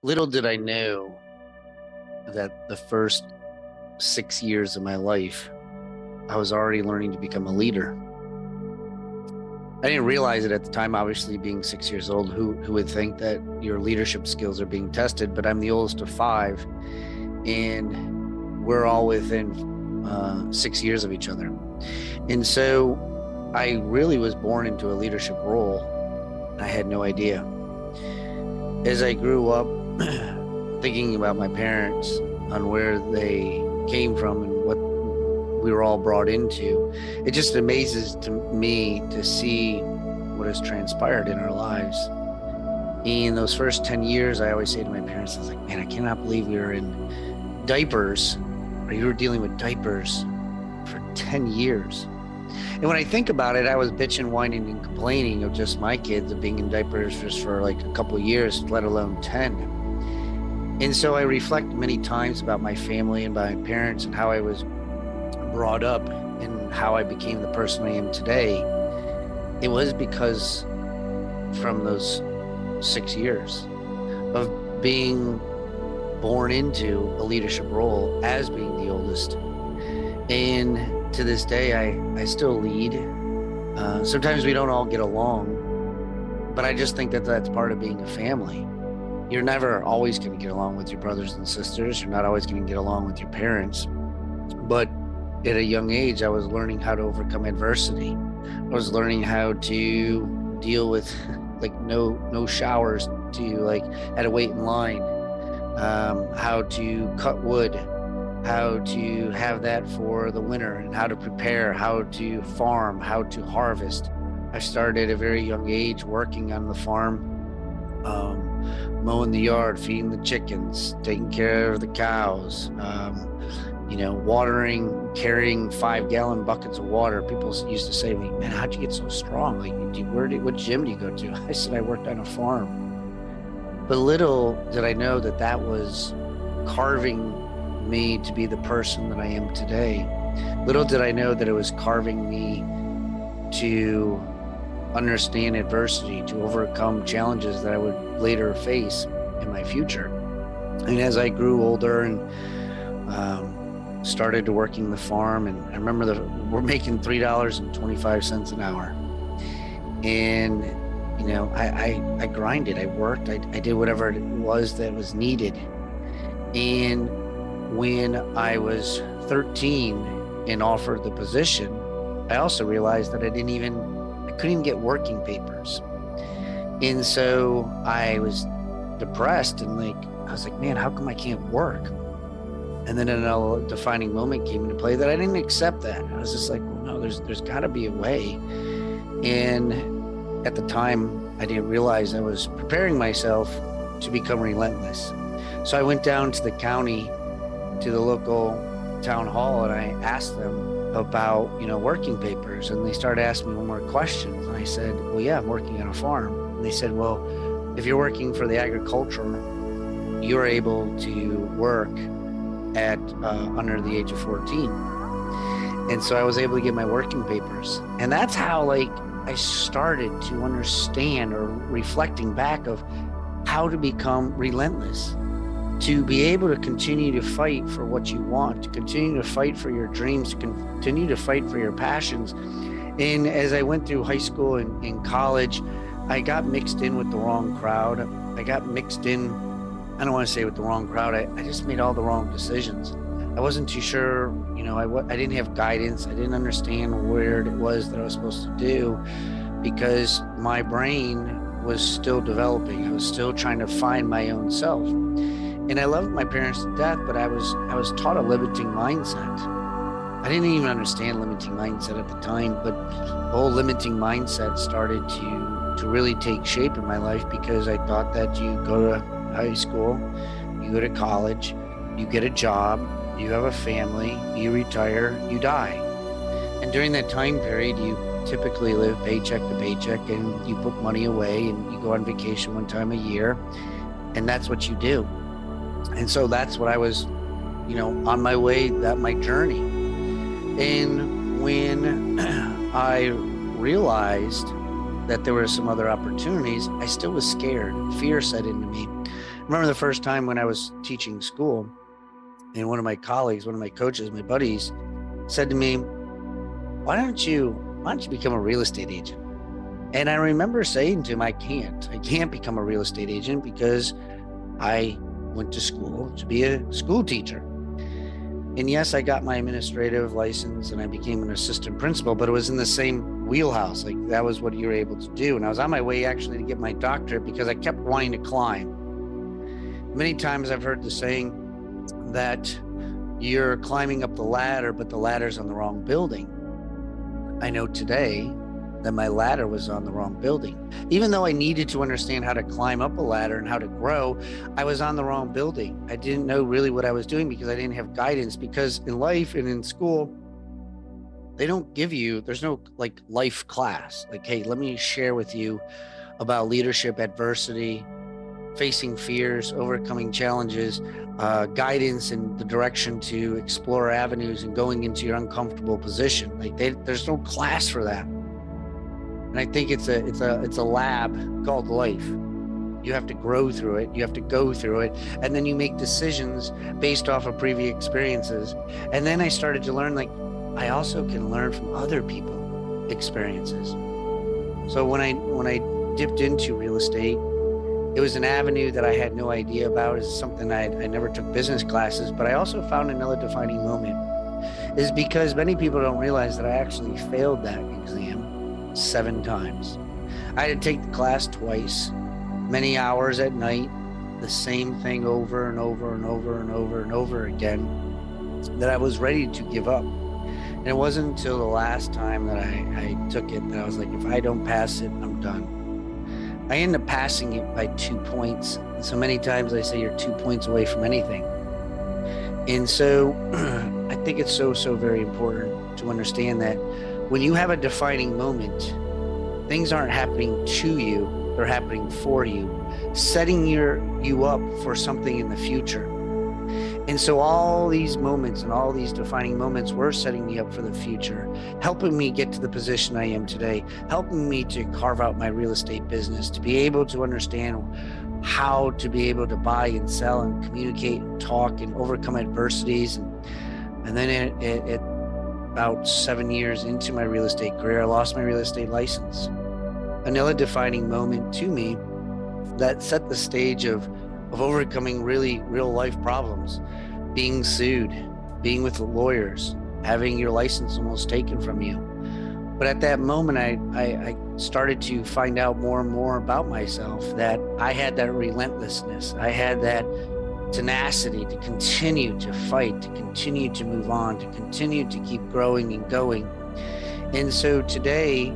Little did I know that the first 6 years of my life, I was already learning to become a leader. I didn't realize it at the time, obviously, being 6 years old. Who would think that your leadership skills are being tested? But I'm the oldest of five, and we're all within 6 years of each other. And so I really was born into a leadership role, and I had no idea. As I grew up, thinking about my parents on where they came from and what we were all brought into, it just amazes to me to see what has transpired in our lives. In those first 10 years, I always say to my parents, I was like, man, I cannot believe we were in diapers, or you were dealing with diapers for 10 years. And when I think about it, I was bitching, whining, and complaining of just my kids of being in diapers just for like a couple of years, let alone 10. And so I reflect many times about my family and my parents and how I was brought up and how I became the person I am today. It was because from those 6 years of being born into a leadership role as being the oldest. And to this day, I still lead. Sometimes we don't all get along, but I just think that that's part of being a family. You're never always going to get along with your brothers and sisters. You're not always going to get along with your parents. But at a young age, I was learning how to overcome adversity. I was learning how to deal with like no showers, to like had to wait in line, how to cut wood, how to have that for the winter, and how to prepare, how to farm, how to harvest. I started at a very young age working on the farm, mowing the yard, feeding the chickens, taking care of the cows, watering, carrying 5-gallon buckets of water. People used to say to me, man, how'd you get so strong? Like, what gym do you go to? I said, I worked on a farm. But little did I know that that was carving me to be the person that I am today. Little did I know that it was carving me to understand adversity, to overcome challenges that I would later face in my future. And as I grew older and started to working the farm, and I remember we're making $3.25 an hour. And, I grinded, I worked, I did whatever it was that was needed. And when I was 13 and offered the position, I also realized that I couldn't even get working papers. And so I was depressed and I was like, man, how come I can't work? And then a defining moment came into play that I didn't accept that. I was just like, well, no, there's gotta be a way. And at the time, I didn't realize I was preparing myself to become relentless. So I went down to the county, to the local town hall, and I asked them about, working papers. And they started asking me one more question. And I said, well, yeah, I'm working on a farm. And they said, well, if you're working for the agriculture, you're able to work at under the age of 14. And so I was able to get my working papers. And that's how I started to understand, or reflecting back, of how to become relentless, to be able to continue to fight for what you want, to continue to fight for your dreams, to continue to fight for your passions. And as I went through high school and in college, I got mixed in with the wrong crowd. I got mixed in, I don't want to say with the wrong crowd. I just made all the wrong decisions. I wasn't too sure, I didn't have guidance. I didn't understand where it was that I was supposed to do, because my brain was still developing. I was still trying to find my own self. And I loved my parents to death, but I was taught a limiting mindset. I didn't even understand limiting mindset at the time, but the whole limiting mindset started to really take shape in my life, because I thought that you go to high school, you go to college, you get a job, you have a family, you retire, you die. And during that time period, you typically live paycheck to paycheck, and you put money away, and you go on vacation one time a year, and that's what you do. And so that's what I was, on my way, my journey. And when I realized that there were some other opportunities, I still was scared. Fear set into me. remember the first time when I was teaching school, and one of my colleagues, one of my coaches, my buddies said to me, why don't you become a real estate agent? And I remember saying to him, I can't become a real estate agent because I went to school to be a school teacher. And yes, I got my administrative license and I became an assistant principal, but it was in the same wheelhouse. Like that was what you were able to do. And I was on my way actually to get my doctorate because I kept wanting to climb. Many times I've heard the saying that you're climbing up the ladder, but the ladder's on the wrong building. I know today that my ladder was on the wrong building. Even though I needed to understand how to climb up a ladder and how to grow, I was on the wrong building. I didn't know really what I was doing because I didn't have guidance. Because in life and in school, they don't give you, there's no like life class. Like, hey, let me share with you about leadership, adversity, facing fears, overcoming challenges, guidance in the direction to explore avenues and going into your uncomfortable position. Like there's no class for that. And I think it's a lab called life. You have to grow through it. You have to go through it. And then you make decisions based off of previous experiences. And then I started to learn, like, I also can learn from other people's experiences. So when I dipped into real estate, it was an avenue that I had no idea about. It's something I never took business classes, but I also found another defining moment is because many people don't realize that I actually failed that exam 7 times. I had to take the class twice, many hours at night, the same thing over and over and over and over and over again, that I was ready to give up. And it wasn't until the last time that I took it that I was like, if I don't pass it, I'm done. I ended up passing it by 2 points. And so many times I say you're 2 points away from anything. And so I think it's so very important to understand that when you have a defining moment, things aren't happening to you, they're happening for you, setting you up for something in the future. And so all these moments and all these defining moments were setting me up for the future, helping me get to the position I am today, helping me to carve out my real estate business, to be able to understand how to be able to buy and sell and communicate and talk and overcome adversities. And then it about 7 years into my real estate career, I lost my real estate license. Another defining moment to me that set the stage of overcoming really real life problems, being sued, being with the lawyers, having your license almost taken from you. But at that moment, I started to find out more and more about myself, that I had that relentlessness. I had that tenacity to continue to fight, to continue to move on, to continue to keep growing and going. And so today,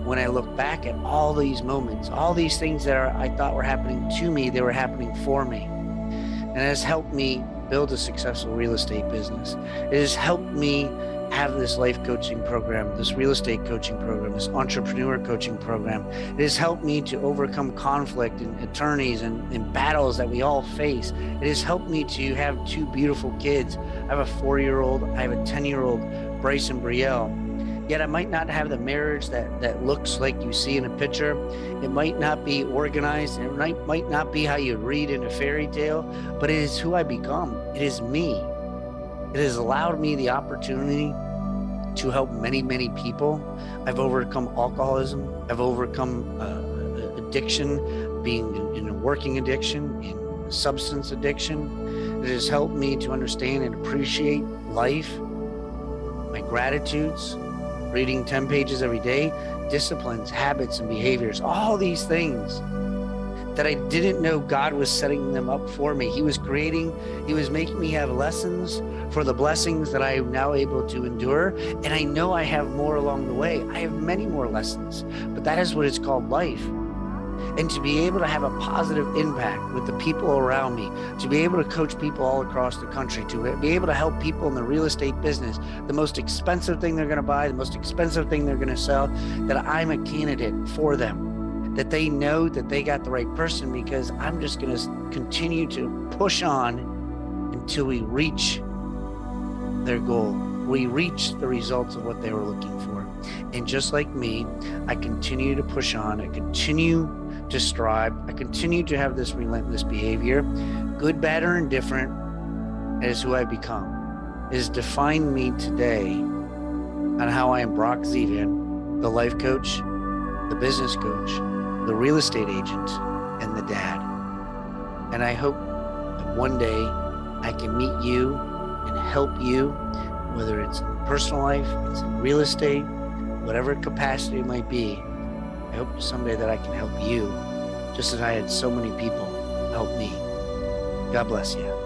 when I look back at all these moments, all these things that I thought were happening to me, they were happening for me. And it has helped me build a successful real estate business. It has helped me have this life coaching program, this real estate coaching program, this entrepreneur coaching program. It has helped me to overcome conflict and attorneys and battles that we all face. It has helped me to have 2 beautiful kids. I have a 4-year-old, I have a 10-year-old, Bryce and Brielle. Yet I might not have the marriage that looks like you see in a picture. It might not be organized. It might not be how you read in a fairy tale, but it is who I become. It is me. It has allowed me the opportunity to help many people. I've overcome alcoholism. I've overcome addiction, being in a working addiction, in substance addiction. It has helped me to understand and appreciate life, my gratitudes, reading 10 pages every day, disciplines, habits, and behaviors, all these things that I didn't know God was setting them up for me. He was making me have lessons for the blessings that I am now able to endure. And I know I have more along the way. I have many more lessons, but that is what it's called life. And to be able to have a positive impact with the people around me, to be able to coach people all across the country, to be able to help people in the real estate business, the most expensive thing they're going to buy, the most expensive thing they're going to sell, that I'm a candidate for them, that they know that they got the right person, because I'm just going to continue to push on until we reach their goal. We reach the results of what they were looking for. And just like me, I continue to push on. I continue to strive. I continue to have this relentless behavior. Good, bad, or indifferent is who I've become. It has defined me today on how I am Brock Zevan, the life coach, the business coach, the real estate agent, and the dad. And I hope that one day I can meet you and help you, whether it's in personal life, it's in real estate, whatever capacity it might be. I hope someday that I can help you, just as I had so many people help me. God bless you.